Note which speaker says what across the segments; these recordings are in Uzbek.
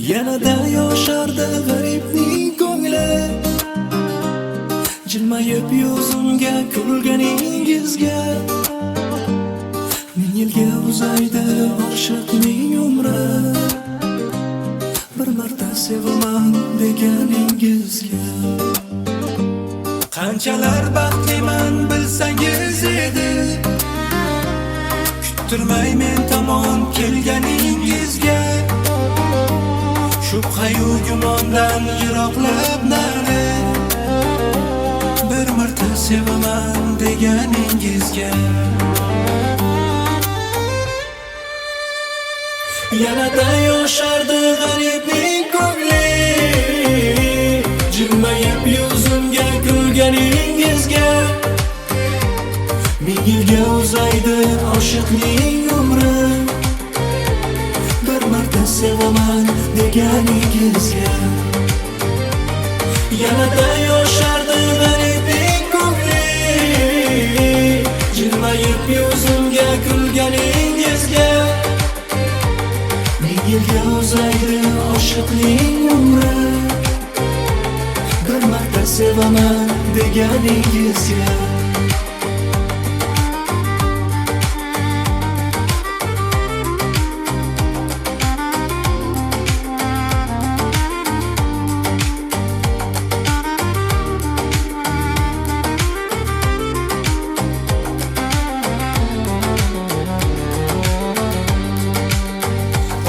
Speaker 1: Yanada yoshardi g'aribning ko'ngli, jilmayib yuzimga kulganingizga. Ming yilga uzaydi oshiqning umri, bir marta sevaman deganingizga. Qanchalar baxtliman bilsangiz edi, kuttirmay men tomon kelganingizga. Shubha-yu gumondan yiroqlab nari, bir marta sevaman deganingizga. Yanada yoshardi g'aribning ko'ngli, jilmayib yuzimga kulganingizga. Ming yilga uzaydi oshiqning umri, bir marta sevaman deganingizga. Yanada yoshardi g'aribning ko'ngli, jilmayib yuzimga kulganingizga. Ming yilga uzaydi oshiqning umri, bir marta sevaman deganingizga.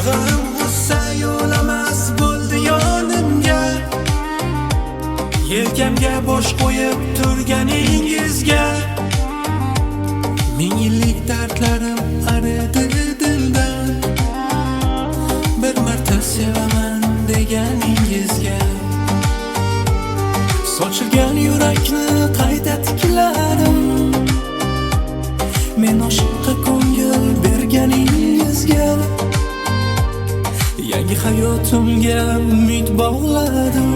Speaker 1: G'am g'ussa yo'lamas bo'ldi yonimga, yelkamga bosh qo'yib turganingizga. Ming yillik dardlarim aridi dildan, bir marta sevaman deganingizga. Sochilgan yurakni qayta tikladim, men oshiqqa ko'ngil berganingizga. Yangi hayotimga umid bog'ladim,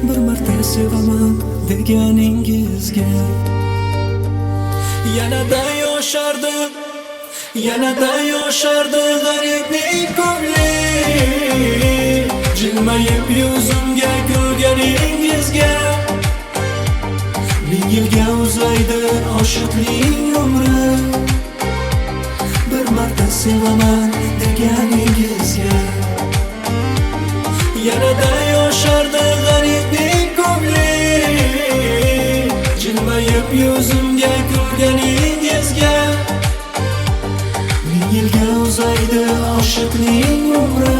Speaker 1: bir marta sevaman deganingizga. Yanada yoshardi g'aribning ko'ngli, jilmayib yuzimga kulganingizga. Ming yilga uzaydi oshiqning umri, bir marta sevaman deganingizga. Yanada yoshardi g'aribning ko'ngli, jilmayib yuzimga kulganingizga. Ming yilga uzaydi oshiqning umri,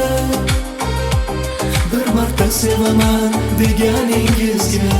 Speaker 1: bir marta sevaman deganingizga.